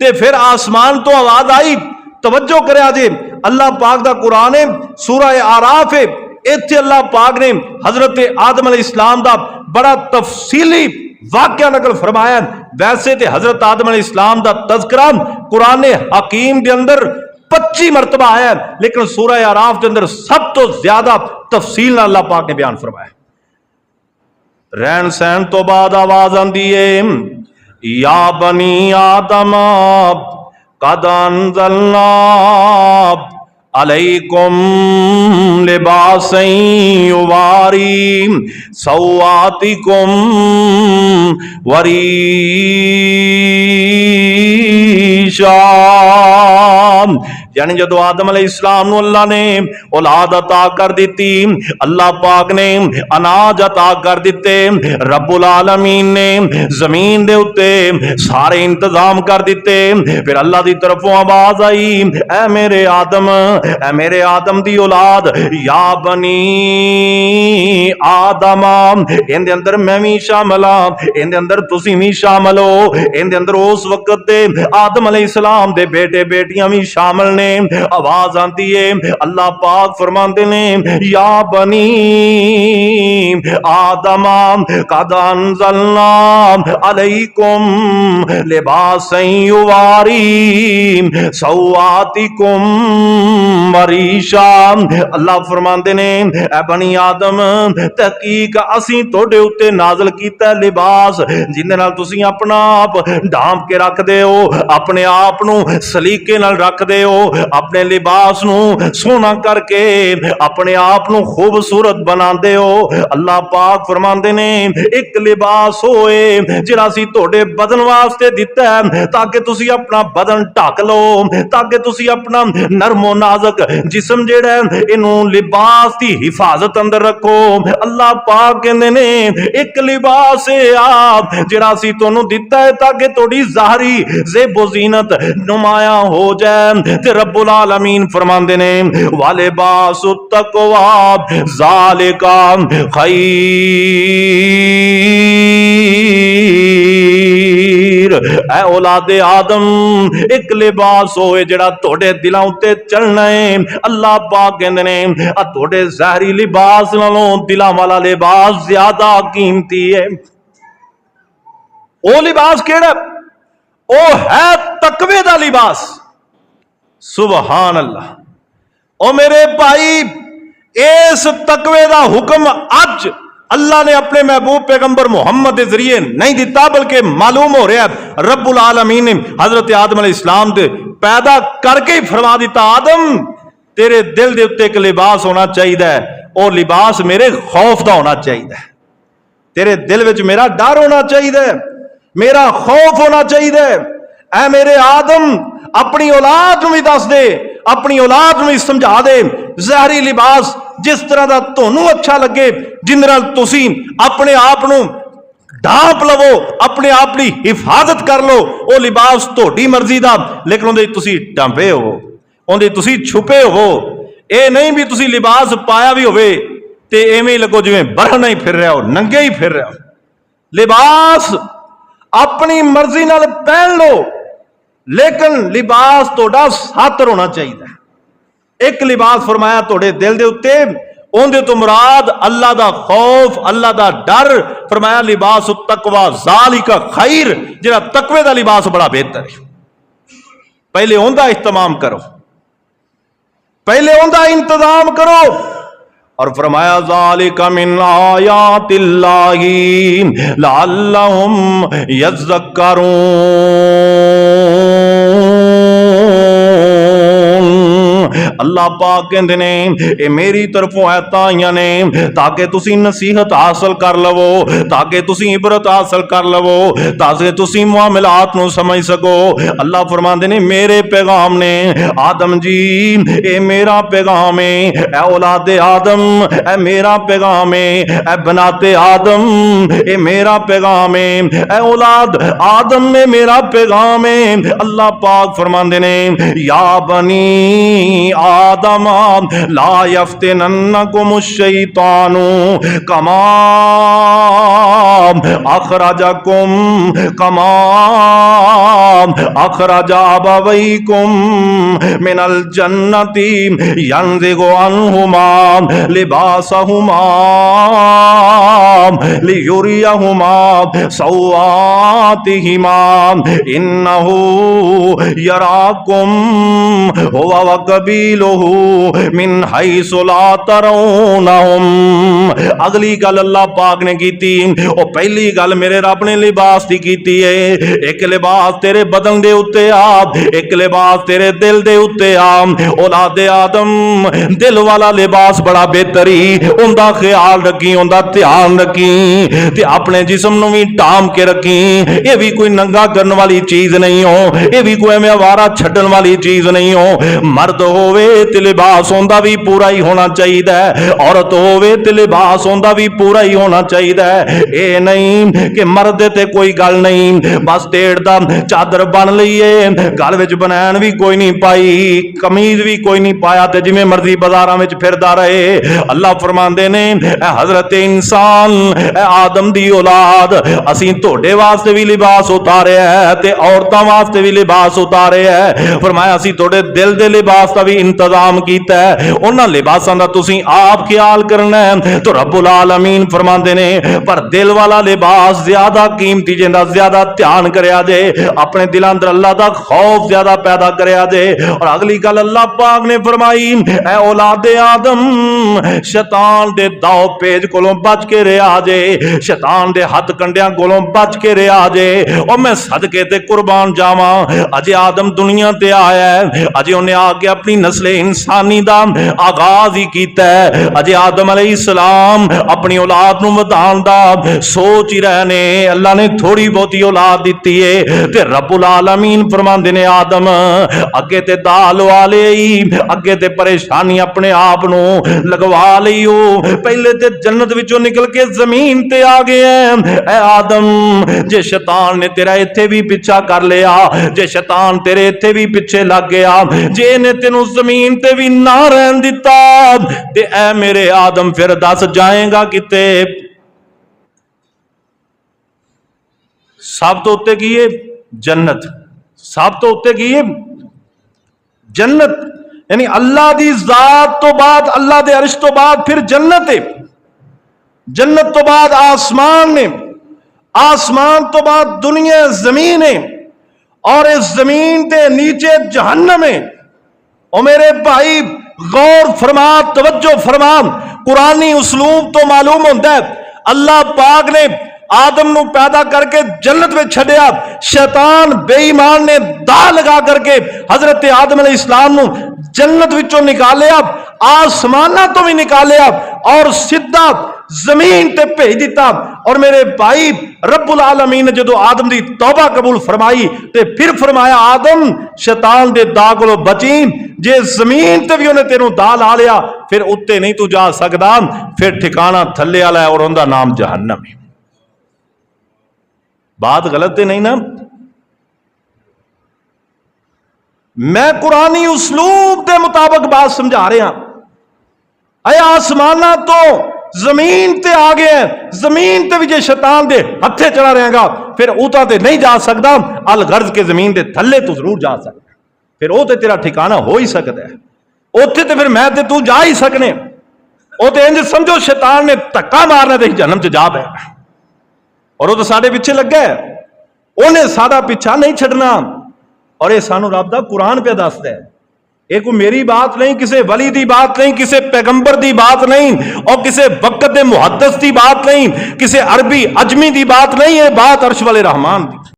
ते फिर आसमान तो आवाज आई। तवज्जो करे जे अल्लाह पाक दा कुरान है, सूरह आराफ है, इत्थे अल्लाह पाक ने हजरत आदम अलैहिस्सलाम दा बड़ा तफसीली वाकया नकल फरमाया। वैसे तो हजरत आदम अलैहिस्सलाम दा तज़किरा कुरान हकीम के अंदर 25 मरतबा आया है, लेकिन सूरह आराफ के अंदर सब तो ज्यादा तफसील अल्लाह पाक ने बयान फरमाया। रहन सहन तो बाद आवाज आंदी है, या बनी आदम कद अंज़लना अलैकुम लिबासन युवारी सौआतिकुम वरीशा। यानी जदों आदम अलैहिस्सलाम नूं अल्लाह ने औलाद अता कर दी, अल्लाह पाक ने अनाज अता कर दिते, रब्बुल आलमीन ने जमीन दे उत्ते सारे इंतजाम कर दिते। फिर अल्लाह दी तरफों आवाज आई, ऐ मेरे आदम दी औलाद, या बनी आदम, इहदे अंदर मैं भी शामिल हाँ, इहदे अंदर तुसीं भी शामिल हो, इहदे अंदर उस वक्त दे आदम अलैहिस्सलाम दे बेटे बेटियां भी शामिल ने। आवाज आती है, अल्लाह पाक फरमाते ने, या बनी आदम कद अंज़लना अलैकुम लिबासन युवारी सौआतिकुम वरीशा। अल्लाह फरमाते ने, ऐ बनी आदम, तहकीक असीं तुहाडे उत्ते नाज़िल कीता लिबास जिंदे नाल तुसीं अपना आप ढांप के रखदे हो, अपने आप नूं सलीके नाल रखदे हो, अपने लिबास नूं सोहना करके अपने आप नूं खूबसूरत बनाते हो। अल्लाह पाक फरमाते ने, एक लिबास होए जिहड़ा असीं तुहाडे बदन वास्ते दिता है, ताकि तुसीं अपना बदन ढक लो, ताकि तुसीं अपना नरमो नाजुक जिस्म जिहड़ा है इनू लिबास की हिफाजत अंदर रखो। अल्लाह पाक कहंदे ने, एक लिबास है आप जिहड़ा असीं तुहानूं दिता है ताकि तुहाडी ज़ाहरी ज़ेबो ज़ीनत नुमाया हो जाए। ते रब्बुल आलमीन फरमांदे ने, वाले बासु तकवा ज़ालिका खैर। ऐ औलादे आदम, एक लिबास होए जिहड़ा तुहाडे दिलां उत्ते चलना है। अल्लाह पाक कहंदे ने, आ तुहाडे ज़ाहरी लिबास नालों दिलां वाला लिबास ज्यादा कीमती है। ओ लिबास केड़ा? ओ है तकवे दा लिबास। सुबहान अल्लाह। ओ मेरे भाई, इस तकवे दा हुक्म अज अल्लाह ने अपने महबूब पैगंबर मुहम्मद के जरिए नहीं दिता, बल्कि मालूम हो रहा है रब्बुल आलमीन ने हजरत आदम अलैहिस्सलाम दे पैदा करके ही फरमा दिता, आदम तेरे दिल दे उत्ते एक लिबास होना चाहिए, और लिबास मेरे खौफ दा होना चाहिए। तेरे दिल विच मेरा डर होना चाहिए, मेरा खौफ होना चाहिए। ऐ मेरे आदम, अपनी औलाद भी दस दे, अपनी औलाद भी समझा दे, ज़ाहरी लिबास जिस तरह का तुहानूं अच्छा लगे, जिंदे नाल तुसीं अपने आप नूं ढांप लवो, अपने आप की हिफाजत कर लो, वो लिबास तुहाडी मर्जी का, लेकिन उहदे तुसीं ढंपे हो, उहदे तुसीं छुपे हो। ये नहीं भी तुसीं लिबास पाया भी होवे ते एवें लगो जिवें बरहना ही फिर रहा हो, नंगे ही फिर रहा हो। लिबास अपनी मर्जी नाल पहन लो, लेकिन लिबास तुहाडा सातर होना चाहिए। एक लिबास फरमाया तुहाडे दिल दे उत्ते, उहदे तो मुराद अल्लाह दा खौफ, अल्लाह दा डर। फरमाया लिबास तकवा ज़ालिका खैर, जिहड़ा तकवे दा लिबास बड़ा बेहतर है। पहले उहदा इहतमाम करो, पहले उहदा इंतजाम करो। और फरमाया ज़ालिका मिन आयातिल्लाहि लअल्लहुम यज़्ज़क्करून। अल्लाह पाक कहते ने, ये मेरी तरफों आयतां आईयां ने ताकि तुसीं नसीहत हासिल कर लवो, ताकि तुसीं इबरत हासिल कर लवो, ताकि तुसीं मुआमलात नूं समझ सको। अल्लाह फरमाते ने, मेरे पैगाम ने आदम जी, ये मेरा पैगाम है। ए औलादे आदम, ए मेरा पैगाम है। ए बनाते आदम, ये मेरा पैगाम है। ए औलाद आदम में मेरा पैगाम है। अल्लाह पाक फरमाते ने, या बनी आदम आदम ला यफ्तिनन्नकुमुश शैतानु कमा अखरजकुम कमा अखरजा अबवैकुम मिनल जन्नति यंज़िगु अन्हुमा लिबासहुमा लियुरियहुमा सौआतिहिमा इन्नहु यराकुम हुवा व कबीलुहु मिन हैसु ला तरौनहुम। अगली गल अल्लाह पाक ने की, वो पहली गल मेरे रब ने लिबास की कीती है। एक लिबास तेरे बदन दे उत्ते आ, एक लिबास तेरे दिल दे उत्ते आ। औलादे आदम दिल वाला लिबास बड़ा बेहतरी, उनका ख्याल रखी, उनका ध्यान रखी ते अपने जिस्म नूं भी टाम के रखी। ये भी कोई नंगा करने वाली चीज नहीं हो, ये भी कोई एवें आवारा छड्डण वाली चीज नहीं हो। मर्द होवे ते लिबास उनका भी पूरा ही होना चाहिए, औरत होवे ते लिबास उनका भी पूरा ही होना चाहिए। ये नहीं कि मर्द ते कोई गल नहीं, बस टेढ़ दा चादर बन लईए, गल विच बनैन भी कोई नहीं पाई, कमीज भी कोई नहीं पाया ते जिवें मर्जी बाजारां विच फिरदा रहे। अल्लाह फरमांदे ने हजरत इंसान आदम दी औलाद असीं तुहाडे वास्ते भी लिबास उतारिया है ते औरतां वास्ते भी लिबास उतारिया है। फरमाया असीं तुहाडे दिल दे लिबास दा भी इंतजाम कीता है, उन्हां लिबासां दा तुसीं आप ख्याल करना है। तो रब्बुल आलमीन फरमांदे ने पर दिल वाला लिबास ज्यादा कीमती, जिंदा ज्यादा ध्यान करया जे, अपने दिल अंदर अल्लाह दा खौफ ज्यादा पैदा करया जे। और अगली गल अल्लाह पाक ने फरमाई, ऐ औलादे आदम शैतान दे दाव पेज कोलों बच के रहा जे, शैतान दे हथ कंडियां कोलों बच के रहा जे। और मैं सदके ते कुर्बान जावा, अजे आदम दुनिया ते आया है, अजे उन्हें आके अपनी नस्ले इंसानी दा आगाज ही कीता है। अजे आदम अलैहिस्सलाम अपनी औलाद नूं वधाण दा सोच ही रहे ने, अल्लाह ने थोड़ी बहुती औलाद दी है ते रब्बुल आलमीन फरमांदे ने आदम अगे ते दाल वाले ही, अगे ते परेशानी अपने आप नूं लगवा लई हो, पहले ते जन्नत विचों निकल के जमीन ते आ गए हैं। ऐ आदम जे शैतान ने तेरा इत्थे भी पीछा कर लिया, जे शैतान तेरे इत्थे भी पीछे लग गया, जे ने तेनू जमीन ते भी ना रहन दिता ते ऐ मेरे आदम फिर दस जाएगा किते? सब तो उत्ते की है जन्नत, सब तो उत्ते की है जन्नत। यानी अल्लाह दी जात तो बाद, अल्लाह दे अर्श तो बाद फिर जन्नत है, जन्नत तो बाद आसमान ने, आसमान तो बाद दुनिया जमीन है, और इस जमीन के नीचे जहन्नम है। और मेरे भाई गौर फरमा, तवज्जो फरमा, कुरानी उसलूब तो मालूम होता है। अल्लाह पाक ने आदम नू पैदा करके जन्नत में छड़िया, शैतान बेईमान ने दा लगा करके हजरत आदम अलैहिस्सलाम नू जन्नत विचों निकालिया, आसमाना तो भी निकालिया और सीधा जमीन ते भेज दिता। और मेरे भाई रब्बुल आलमीन ने जो आदम की तौबा कबूल फरमाई ते फिर फरमाया आदम शैतान दे दा कोलों बची, जे जमीन ते भी उन्हें तेनू दा ला लिया फिर उत्ते नहीं तू जा सकदा, फिर ठिकाना थल्ले वाला है और उनका नाम जहन्नम है। बात गलत है नहीं ना? मैं कुरानी उसलूब के मुताबिक बात समझा रहा। अय आसमाना तो जमीन ते आ गए, जमीन ते भी जे शैतान दे हथे चढ़ा रहेगा फिर उता ते नहीं जा सकता, अलगर्ज के जमीन के थल्ले तू जरूर जा सकता, फिर वो ते तेरा ठिकाना हो ही सकता है। उत्थे ते फिर मैं ते तू जा ही सकने। वो तो इंज समझो शैतान ने धक्का मारना ते जन्नम च जा बैठना, और वो तो साडे पिछे लगा है, उन्हें साडा पिछा नहीं छड़ना। और ये सानू रब दा कुरान पे दसदा है, ये कोई मेरी बात नहीं, किसी वली दी बात नहीं, किसी पैगंबर दी बात नहीं, और किसी वक्त दे मुहद्दिस दी बात नहीं, किसी अरबी अजमी दी बात नहीं, ये बात अर्श वाले रहमान दी।